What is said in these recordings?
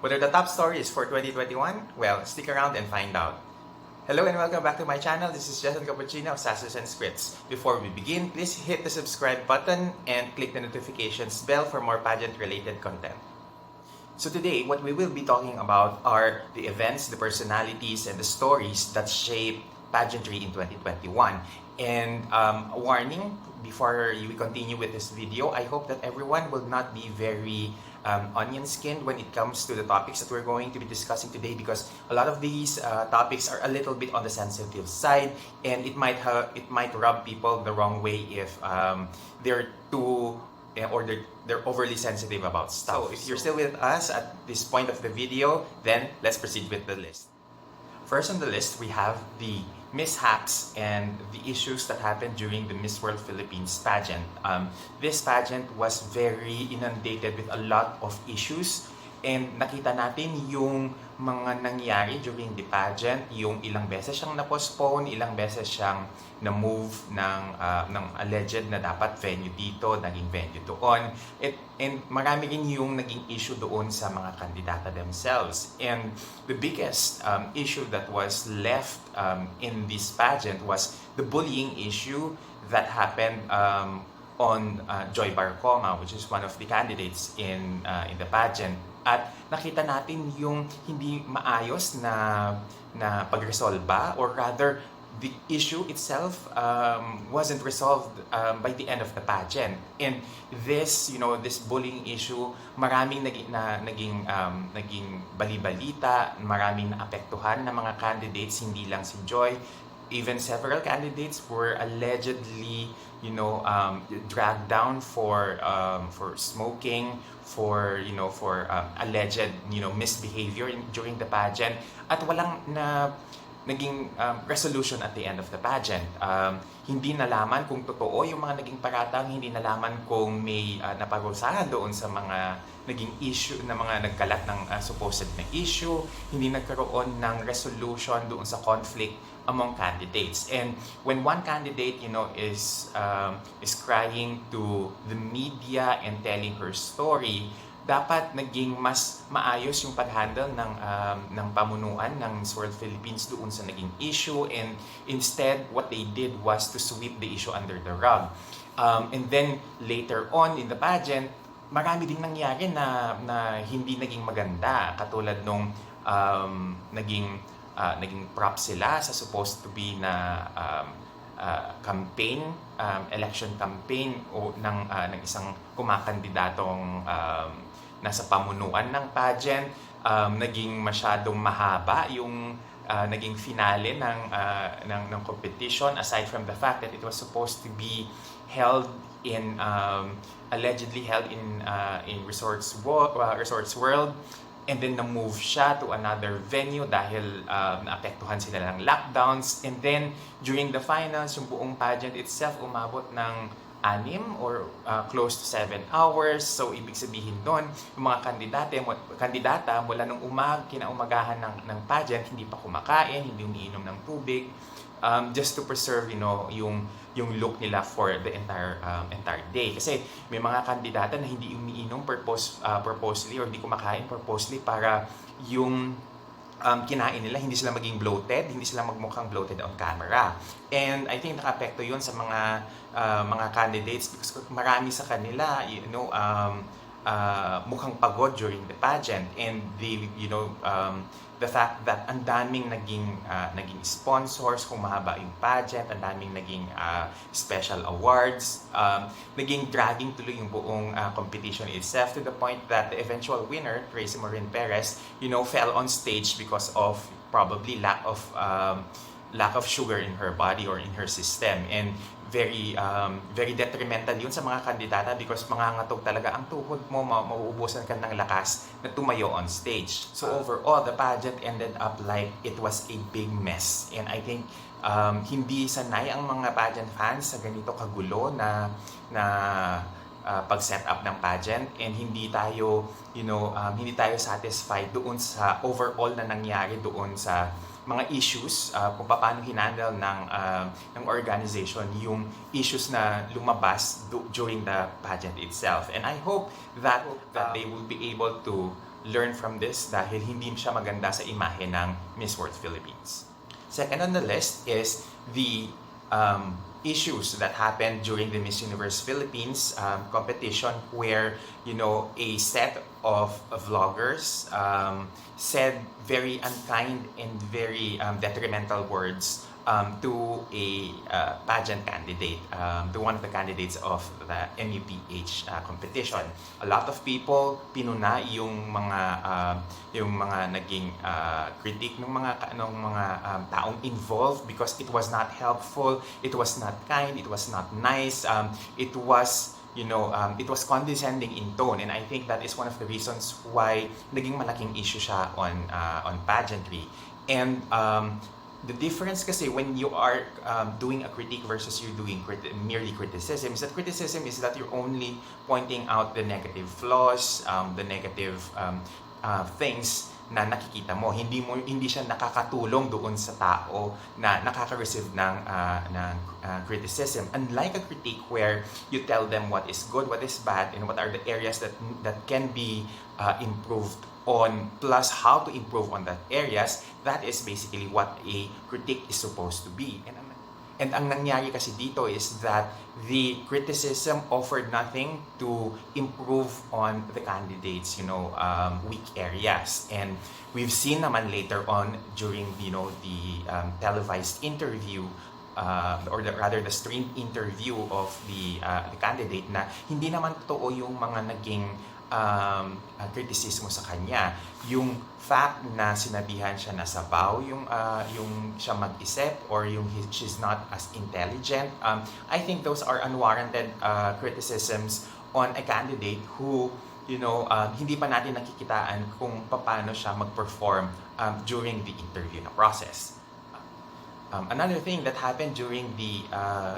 What are the top stories for 2021? Well, stick around and find out. Hello and welcome back to my channel. This is Justin Cappuccino of Sashes&Scripts. Before we begin, please hit the subscribe button and click the notifications bell for more pageant-related content. So today, what we will be talking about are the events, the personalities, and the stories that shape pageantry in 2021. And a warning, before we continue with this video, I hope that everyone will not be very onion-skinned when it comes to the topics that we're going to be discussing today, because a lot of these topics are a little bit on the sensitive side, and it might rub people the wrong way if they're too or they're overly sensitive about stuff. So if you're still with us at this point of the video, then let's proceed with the list. First on the list, we have the mishaps and the issues that happened during the Miss World Philippines pageant. This pageant was very inundated with a lot of issues, and nakita natin yung mga nangyari during the pageant, yung ilang beses siyang na-postpone, ilang beses siyang na-move ng alleged na dapat venue dito, naging venue doon. And marami rin yung naging issue doon sa mga kandidata themselves. And the biggest issue that was left in this pageant was the bullying issue that happened on Joy Barcoma, which is one of the candidates in the pageant. At nakita natin yung hindi maayos na pagresolba, or rather the issue itself wasn't resolved by the end of the pageant. And this, this bullying issue, maraming naging bali-balita, maraming naapektuhan na mga candidates, hindi lang si Joy. Even several candidates were allegedly, dragged down for smoking, for alleged, misbehavior during the pageant, at walang naging resolution at the end of the pageant. Hindi nalaman kung totoo yung mga naging paratang, hindi nalaman kung may naparusahan doon sa mga naging issue, na mga nagkalat ng supposed na issue, hindi nagkaroon ng resolution doon sa conflict among candidates. And when one candidate, is crying to the media and telling her story, dapat naging mas maayos yung pag-handle ng pamunuan ng Miss World Philippines doon sa naging issue, and instead what they did was to sweep the issue under the rug. And then later on in the pageant, marami ding nangyari na hindi naging maganda, katulad nung naging prop sila sa supposed to be na campaign, election campaign ng isang kumakandidatong nasa pamunuan ng pageant. Naging masyadong mahaba yung naging finale ng competition, aside from the fact that it was supposed to be held in allegedly held in Resorts World, and then na-move siya to another venue dahil naapektuhan sila ng lockdowns. And then during the finals, yung buong pageant itself umabot ng 6 or close to 7 hours. So ibig sabihin doon, yung mga kandidata mula nung kinaumagahan ng pageant, hindi pa kumakain, hindi umiinom ng tubig, just to preserve yung look nila for the entire day. Kasi may mga kandidata na hindi umiinom purposely, or hindi kumakain purposely para yung kinain nila, hindi sila maging bloated, hindi sila magmukhang bloated on camera. And I think nakapekto yun sa mga candidates, because marami sa kanila, mukhang pagod during the pageant. And the fact that ang daming naging sponsors kung mahaba yung pageant, ang daming naging special awards, naging dragging tuloy yung buong competition itself, to the point that the eventual winner, Tracy Maureen Perez, fell on stage because of probably lack of sugar in her body or in her system. And very detrimental yun sa mga kandidata, because mangangatog talaga ang tuhod mo, mauubusan ka ng lakas na tumayo on stage. So overall, the pageant ended up like it was a big mess. And I think hindi sanay ang mga pageant fans sa ganito kagulo na pag-set up ng pageant, and hindi tayo satisfied doon sa overall na nangyari doon sa mga issues, kung paano hinandle ng organization yung issues na lumabas during the pageant itself. And I hope that they will be able to learn from this dahil hindi siya maganda sa imahe ng Miss World Philippines. Second on the list is the issues that happened during the Miss Universe Philippines competition, where a set of vloggers said very unkind and very detrimental words to a pageant candidate, to one of the candidates of the MUPh competition. A lot of people pinuna yung mga naging critique ng mga taong involved, because it was not helpful, it was not kind, it was not nice, it was it was condescending in tone, and I think that is one of the reasons why naging malaking issue siya on pageantry. And the difference kasi when you are doing a critique versus you're doing merely criticism is that you're only pointing out the negative flaws, the negative things na nakikita mo. Hindi siya nakakatulong doon sa tao na nakaka-receive ng criticism. Unlike a critique where you tell them what is good, what is bad, and what are the areas that can be improved on, plus how to improve on that areas, that is basically what a critique is supposed to be. And ang nangyari kasi dito is that the criticism offered nothing to improve on the candidates, weak areas. And we've seen naman later on during the televised interview, or rather the streamed interview of the candidate, na hindi naman totoo yung mga naging kritisismo sa kanya. Yung fact na sinabihan siya na sabaw yung siya mag-isip, or yung she's not as intelligent, I think those are unwarranted criticisms on a candidate who hindi pa natin nakikitaan kung paano siya mag-perform during the interview na process. Another thing that happened during the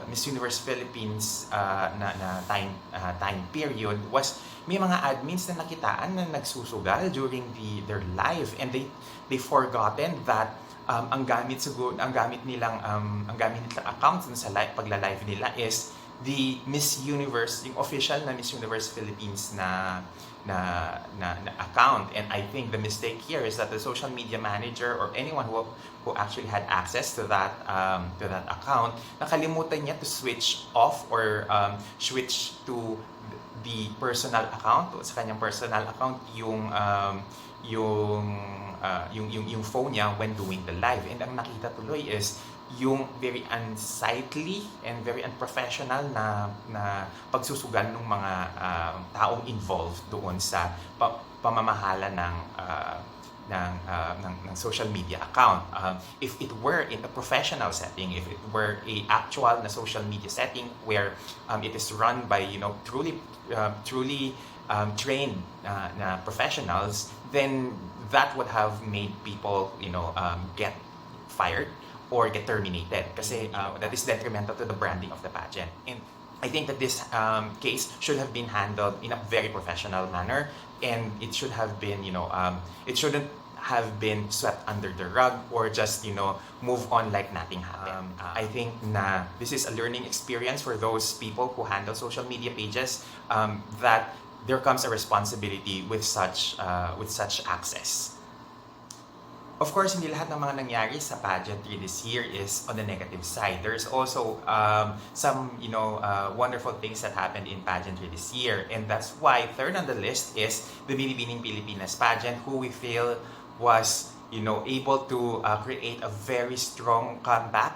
Miss Universe Philippines na time period was may mga admins na nakitaan na nagsusugal during their live, and they forgotten that ang gamit nilang accounts sa pagla-live nila is the Miss Universe, yung official na Miss Universe Philippines na account. And I think the mistake here is that the social media manager or anyone who actually had access to that account, nakalimutan niya to switch off or switch to the personal account, o sa kanyang personal account yung phone niya when doing the live. And ang nakita tuloy is yung very unsightly and very unprofessional na pagsusugal ng mga taong involved doon sa pamamahala ng social media account. If it were in a professional setting, if it were a actual na social media setting where it is run by truly trained na professionals, then that would have made people get fired or get terminated, kasi that is detrimental to the branding of the pageant. And I think that this case should have been handled in a very professional manner, and it should have been, it shouldn't have been swept under the rug or just, move on like nothing happened. I think na this is a learning experience for those people who handle social media pages, that there comes a responsibility with such access. Of course, hindi lahat ng mga nangyari sa pageantry this year is on the negative side. There's also some, wonderful things that happened in pageantry this year. And that's why third on the list is the Binibining Pilipinas pageant, who we feel was, able to create a very strong comeback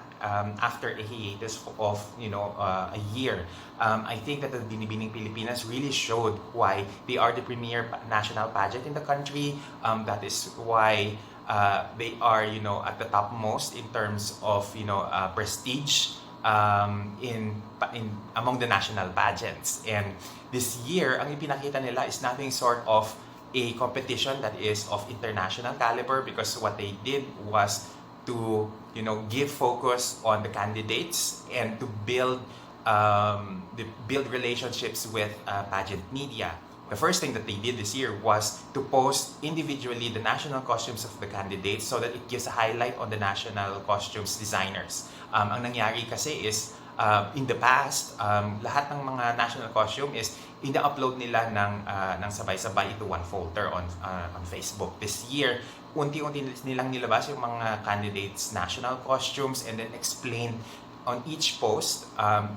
after a hiatus of, a year. I think that the Binibining Pilipinas really showed why they are the premier national pageant in the country. That is why they are, at the topmost in terms of, prestige in among the national pageants. And this year, ang ipinakita nila is nothing short of a competition that is of international caliber, because what they did was to, give focus on the candidates and to build relationships with pageant media. The first thing that they did this year was to post individually the national costumes of the candidates so that it gives a highlight on the national costumes designers. Ang nangyari kasi is in the past, lahat ng mga national costume is ina-upload nila ng sabay-sabay into one folder on Facebook. This year, unti-unti nilang nilabas yung mga candidates' national costumes and then explain on each post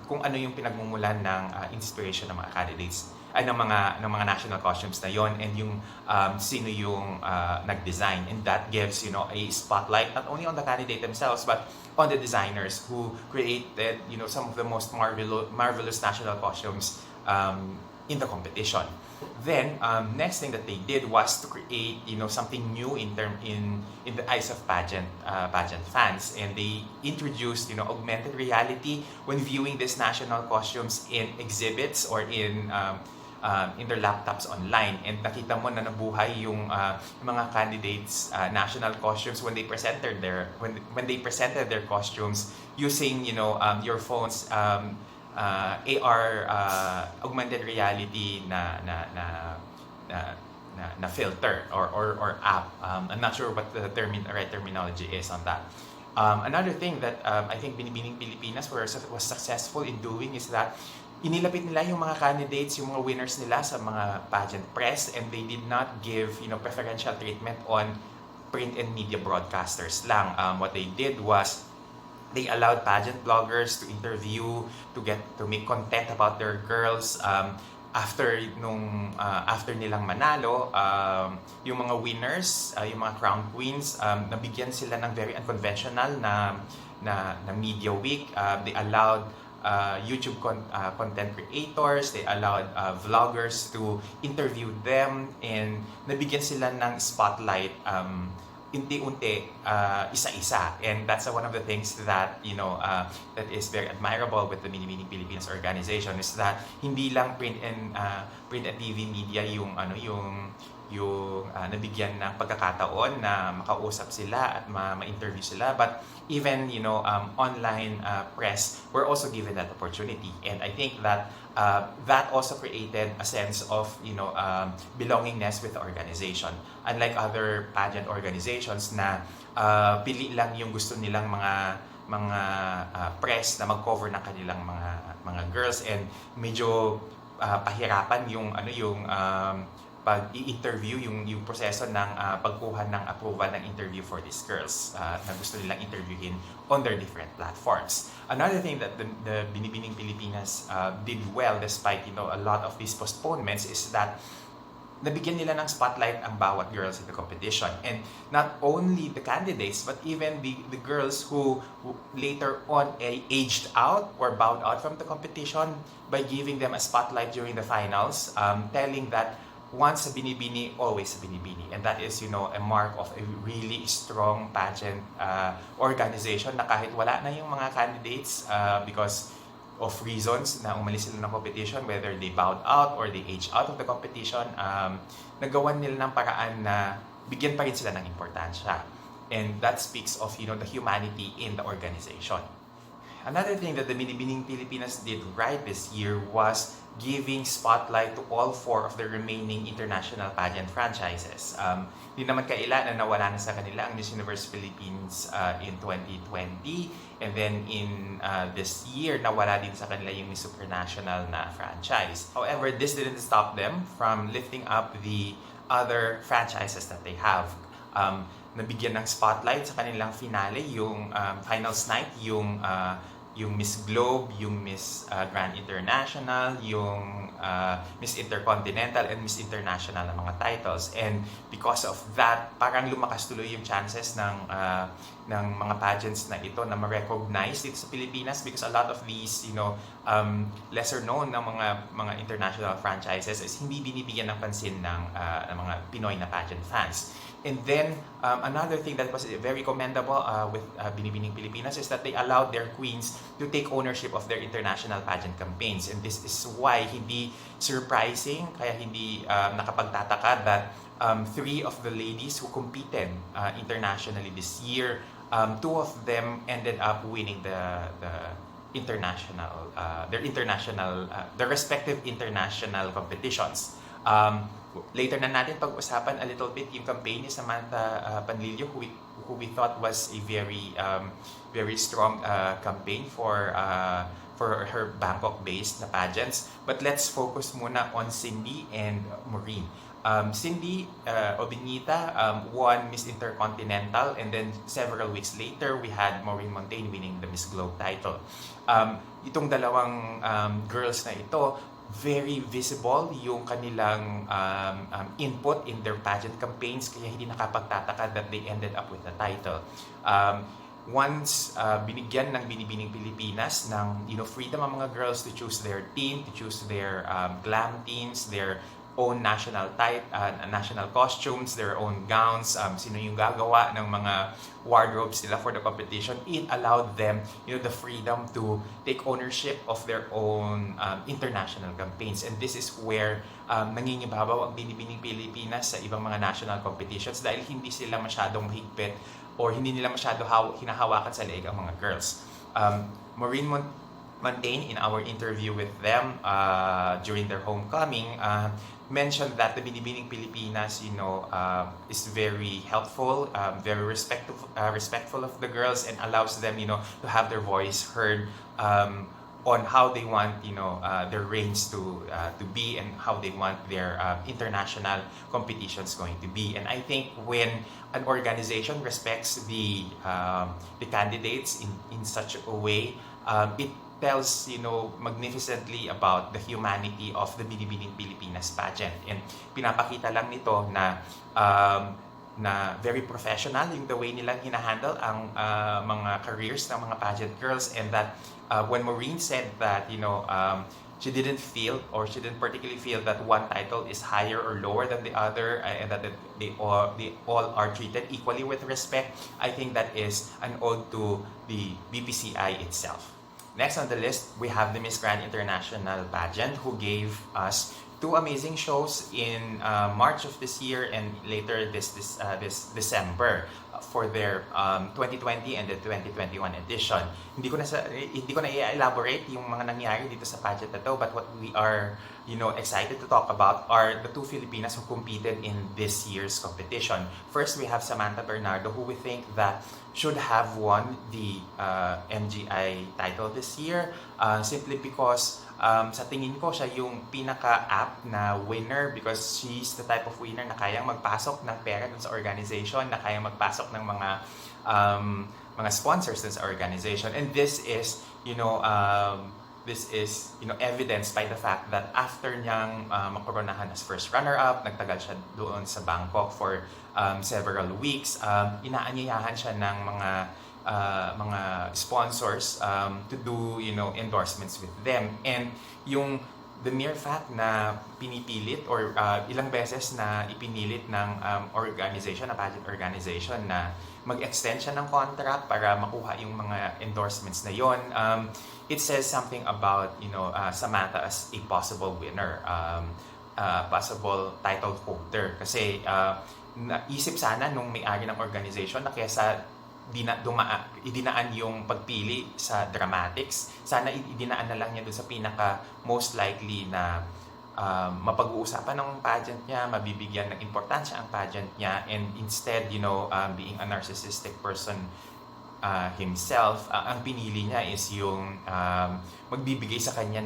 kung ano yung pinagmumulan ng inspiration ng mga candidates ay ng mga national costumes na yon, and yung sino yung nag-design, and that gives a spotlight not only on the candidate themselves but on the designers who created some of the most marvelous national costumes in the competition. Then next thing that they did was to create something new in the eyes of pageant fans, and they introduced augmented reality when viewing these national costumes in exhibits or in their laptops online, and nakita mo na nabuhay yung mga candidates national costumes when they presented their costumes using your phone's AR augmented reality na filter or app. I'm not sure what the right terminology is on that. Another thing that I think Binibining Pilipinas was successful in doing is that inilapit nila yung mga candidates, yung mga winners nila sa mga pageant press, and they did not give preferential treatment on print and media broadcasters lang. What they did was they allowed pageant bloggers to interview, to make content about their girls. After nilang manalo, yung mga winners, yung mga crown queens, nabigyan sila ng very unconventional na media week. They allowed YouTube content creators, they allowed vloggers to interview them, and nabigyan sila ng spotlight unti-unti, isa-isa, and that's one of the things that that is very admirable with the Binibining Pilipinas organization, is that hindi lang print and TV media yung nabigyan ng pagkakataon na makausap sila at ma-interview sila, but even online press were also given that opportunity, and I think that that also created a sense of belongingness with the organization, unlike other pageant organizations na pili lang yung gusto nilang mga press na mag-cover ng kanilang mga girls, and medyo pahirapan yung pag-i-interview, yung proseso ng pagkuha ng approval ng interview for these girls na gusto nilang interviewin on their different platforms. Another thing that the Binibining Pilipinas did well despite a lot of these postponements is that nabigyan nila ng spotlight ang bawat girls in the competition, and not only the candidates but even the girls who later on aged out or bowed out from the competition, by giving them a spotlight during the finals, telling that once a Binibini, always a Binibini. And that is, a mark of a really strong pageant organization na kahit wala na yung mga candidates because of reasons na umalis sila ng competition, whether they bowed out or they aged out of the competition, nagawan nila ng paraan na bigyan pa rin sila ng importansya. And that speaks of, the humanity in the organization. Another thing that the Binibining Pilipinas did right this year was giving spotlight to all 4 of the remaining international pageant franchises. Di naman kaila na nawala na sa kanila ang Miss Universe Philippines in 2020, and then in this year nawala din sa kanila yung Miss Supranational na franchise. However, this didn't stop them from lifting up the other franchises that they have. Nabigyan ng spotlight sa kanilang finale, yung finals night, yung Miss Globe, yung Miss Grand International, yung Miss Intercontinental, and Miss International na mga titles. And because of that, parang lumakas tuloy yung chances ng mga pageants na ito na ma-recognize dito sa Pilipinas, because a lot of these, lesser known na mga international franchises is hindi binibigyan ng pansin ng mga Pinoy na pageant fans. And then, another thing that was very commendable with Binibining Pilipinas is that they allowed their queens to take ownership of their international pageant campaigns. And this is why hindi surprising, kaya hindi nakapagtataka that 3 of the ladies who competed internationally this year, 2 of them ended up winning their respective international competitions. Later na natin pag-usapan a little bit yung campaign ni Samantha Panlilio, who we thought was a very strong campaign for for her Bangkok-based na pageants. But let's focus muna on Cindy and Maureen. Cindy Obinita won Miss Intercontinental, and then several weeks later, we had Maureen Montaigne winning the Miss Globe title. Itong dalawang girls na ito, very visible yung kanilang input in their pageant campaigns, kaya hindi nakapagtataka that they ended up with the title. Once binigyan ng Binibining Pilipinas ng freedom ang mga girls to choose their team, to choose their glam teams, their own national national costumes, their own gowns, sino yung gagawa ng mga wardrobes nila for the competition, it allowed them the freedom to take ownership of their own international campaigns. And this is where nangingibabaw ang Binibining Pilipinas sa ibang mga national competitions dahil hindi sila masyadong mahigpit or hindi nila masyado hinahawakan sa leeg ang mga girls. Maureen Montaigne, in our interview with them during their homecoming, mentioned that the Binibining Pilipinas, is very helpful, very respectful of the girls, and allows them, to have their voice heard on how they want, their reigns to be, and how they want their international competitions going to be. And I think when an organization respects the candidates in such a way, it tells magnificently about the humanity of the Binibining Pilipinas pageant, and pinapakita lang nito na very professional yung the way nilang hinahandle ang mga careers ng mga pageant girls, and that when Maureen said that she didn't feel, or she didn't particularly feel, that one title is higher or lower than the other, and that they all are treated equally with respect, I think that is an ode to the BPCI itself. Next on the list, we have the Miss Grand International Pageant, who gave us two amazing shows in March of this year and later this December for their 2020 and the 2021 edition. Hindi ko na i-elaborate yung mga nangyari dito sa pageant na to, but what we are excited to talk about are the two Filipinas who competed in this year's competition. First, we have Samantha Bernardo, who we think that should have won the MGI title this year, simply because sa tingin ko siya yung pinaka-apt na winner, because she's the type of winner na kayang magpasok ng pera dun sa organization, na kayang magpasok ng mga sponsors dun sa organization. And this is evidenced by the fact that after niyang makoronahan as first runner-up, nagtagal siya doon sa Bangkok for several weeks. Inaanyayahan siya ng mga sponsors to do endorsements with them, and the mere fact na pinipilit or ilang beses na ipinilit ng organization, na pageant organization, na mag-extend siya ng contract para makuha yung mga endorsements na yon, it says something about Samantha as a possible winner, possible title holder, kasi naisip sana nung may-ari ng organization na kaysa idinaan yung pagpili sa dramatics, sana idinaan na lang niya doon sa pinaka most likely na mapag-uusapan ng pageant niya, mabibigyan ng importansya ang pageant niya, and instead being a narcissistic person himself, ang pinili niya is yung magbibigay sa kanya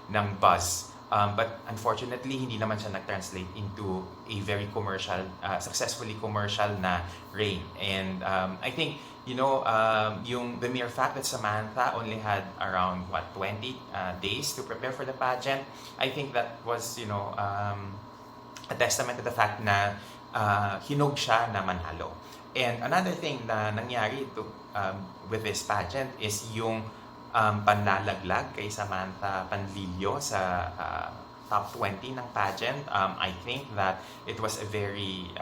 ng buzz. But unfortunately, hindi naman siya nag-translate into a very commercial, successfully commercial na reign. And I think, yung the mere fact that Samantha only had around 20 days to prepare for the pageant, I think that was, a testament to the fact na hinog siya na manalo. And another thing na nangyari with this pageant is yung panlalaglag kay Samantha Panlilio sa top 20 ng pageant. I think that it was a very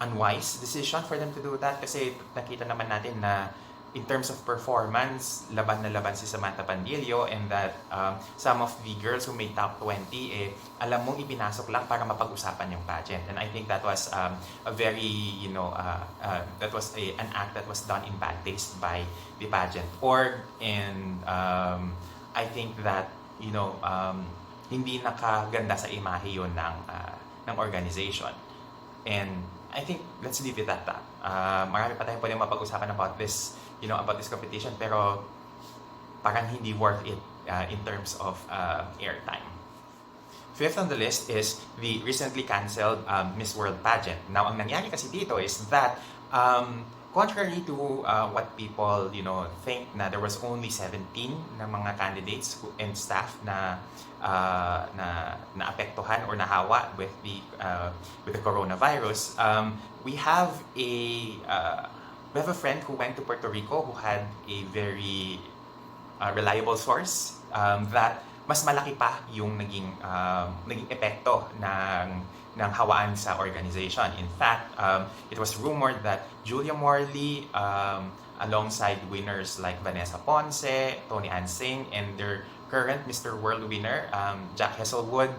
unwise decision for them to do that, kasi nakita naman natin na in terms of performance, laban na laban si Samantha Panlilio, and that some of the girls who made top 20, alam mong ipinasok lang para mapag-usapan yung pageant. And I think that was a very, that was an act that was done in bad taste by the pageant org, and I think that, hindi nakaganda sa imahe yun ng organization. And I think let's leave it at that. Marami pa tayong pwedeng mapag-usapan about this, about this competition, pero parang hindi worth it in terms of airtime. Fifth on the list is the recently cancelled Miss World pageant. Now, ang nangyari kasi dito is that contrary to what people think, na there was only 17 na mga candidates and staff na naapektuhan or nahawa with the coronavirus. We have a friend who went to Puerto Rico who had a very reliable source that mas malaki pa yung naging epekto ng hawaan sa organization. In fact, it was rumored that Julia Morley, alongside winners like Vanessa Ponce, Tony Ann Singh, and their current Mr. World winner, Jack Hesselwood,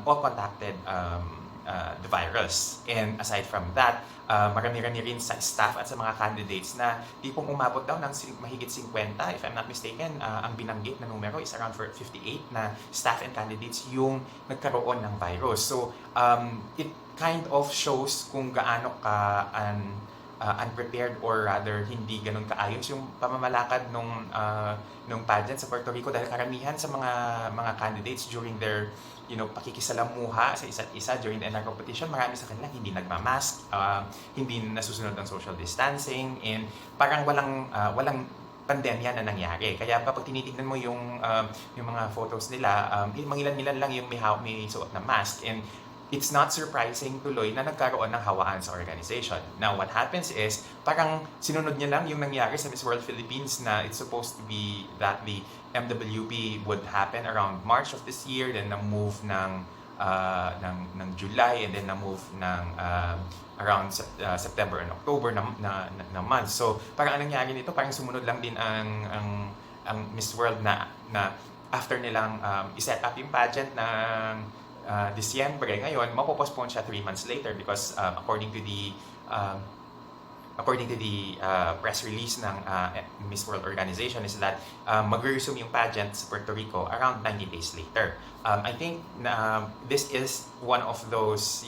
all contacted the virus. And aside from that, marami-rami rin sa staff at sa mga candidates na tipong umabot daw ng mahigit 50, if I'm not mistaken, ang binanggit na numero is around 58 na staff and candidates yung nagkaroon ng virus. So, it kind of shows kung gaano ka unprepared or rather hindi ganun kaayos yung pamamalakad nung pageant sa Puerto Rico, dahil karamihan sa mga candidates during their pakikisalamuha sa isa't isa during the entire competition, marami sa kanila hindi nagmamask, hindi nasusunod ang social distancing, and parang walang pandemya na nangyari. Kaya kapag tinitignan mo yung mga photos nila, mangilan-ilan lang yung may suot na mask, and it's not surprising tuloy na nagkaroon ng hawaan sa organization. Now, what happens is, parang sinunod niya lang yung nangyari sa Miss World Philippines, na it's supposed to be that the MWP would happen around March of this year, then na-move ng July, and then na-move ng around September and October na month. So, parang ang nangyari nito, parang sumunod lang din ang Miss World na after nilang i-set up yung pageant ng Disyembre, ngayon mapopostpone siya 3 months later because according to the press release ng Miss World organization is that mag-resume yung pageant sa Puerto Rico around 90 days later. I think this is one of those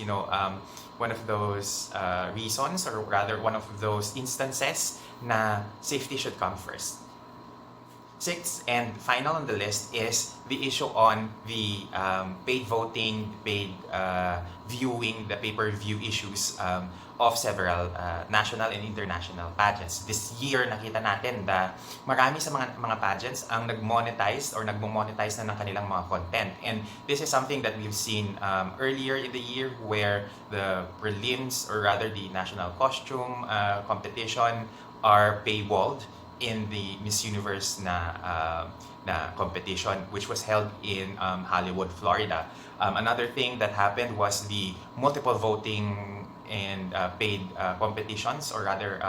reasons, or rather one of those instances na safety should come first. Sixth and final on the list is the issue on the paid voting, paid viewing, the pay-per-view issues of several national and international pageants. This year, nakita natin na marami sa mga pageants ang nag-monetize or nagmo-monetize na ng kanilang mga content. And this is something that we've seen earlier in the year, where the prelims, or rather the national costume competition, are paywalled in the Miss Universe na competition, which was held in Hollywood, Florida. Another thing that happened was the multiple voting and paid competitions, or rather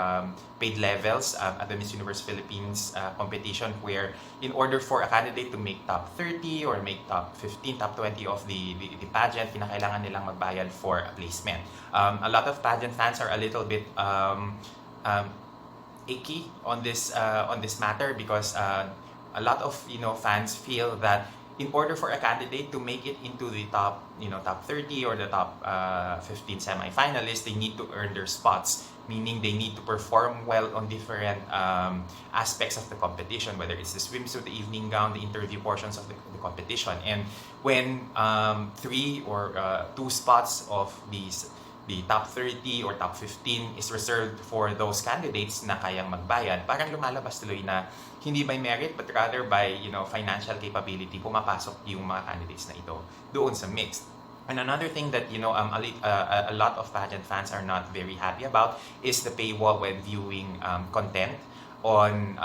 paid levels at the Miss Universe Philippines competition, where in order for a candidate to make top 30 or make top 15, top 20 of the pageant, kinakailangan nilang magbayad for a placement. A lot of pageant fans are a little bit icky on this matter, because a lot of fans feel that in order for a candidate to make it into the top 30 or the top 15 semi-finalists, they need to earn their spots, meaning they need to perform well on different aspects of the competition, whether it's the swimsuit, the evening gown, the interview portions of the competition. And when 3 or 2 spots of the top 30 or top 15 is reserved for those candidates na kayang magbayad, parang lumalabas tuloy na hindi by merit but rather by financial capability, pumapasok yung mga candidates na ito doon sa mixed. And another thing that a lot of pageant fans are not very happy about is the paywall when viewing content on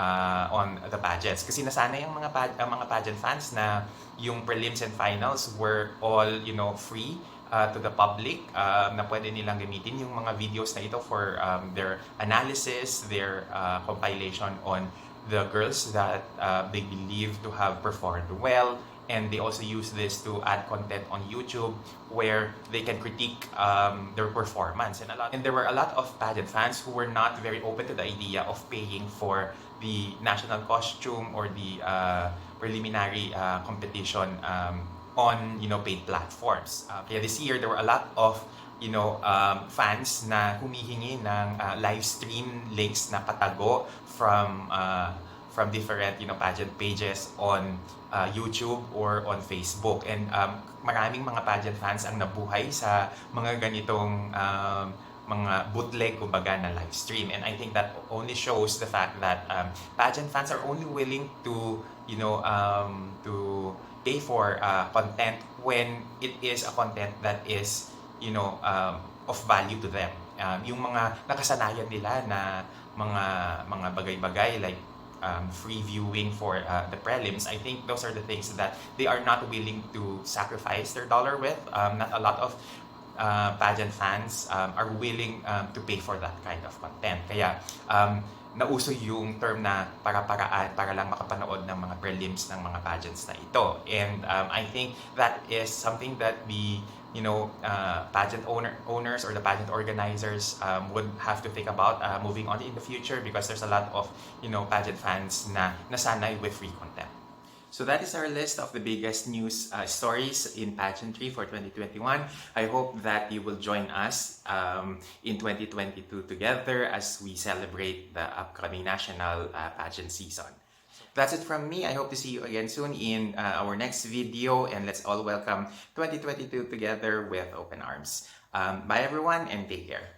the pageants. Kasi nasanay ang mga pageant fans na yung prelims and finals were all free to the public, na pwede nilang gamitin yung mga videos na ito for their analysis, their compilation on the girls that they believe to have performed well, and they also use this to add content on YouTube where they can critique their performance. And there were a lot of pageant fans who were not very open to the idea of paying for the national costume or the preliminary competition on paid platforms. Kaya this year there were a lot of fans na humihingi ng live stream links na patago from from different pageant pages on YouTube or on Facebook. And maraming mga pageant fans ang nabuhay sa mga ganitong mga bootleg kumbaga na live stream. And I think that only shows the fact that pageant fans are only willing to to pay for content when it is a content that is of value to them. Yung mga nakasanayan nila na mga bagay-bagay like free viewing for the prelims, I think those are the things that they are not willing to sacrifice their dollar with. Not a lot of pageant fans are willing to pay for that kind of content. Kaya nauso yung term na para-paraan para lang makapanood ng mga prelims ng mga pageants na ito. And I think that is something that the pageant owners or the pageant organizers would have to think about moving on in the future, because there's a lot of pageant fans na nasanay with free content. So that is our list of the biggest news stories in pageantry for 2021. I hope that you will join us in 2022 together as we celebrate the upcoming national pageant season. That's it from me. I hope to see you again soon in our next video, and let's all welcome 2022 together with open arms. Bye everyone, and take care.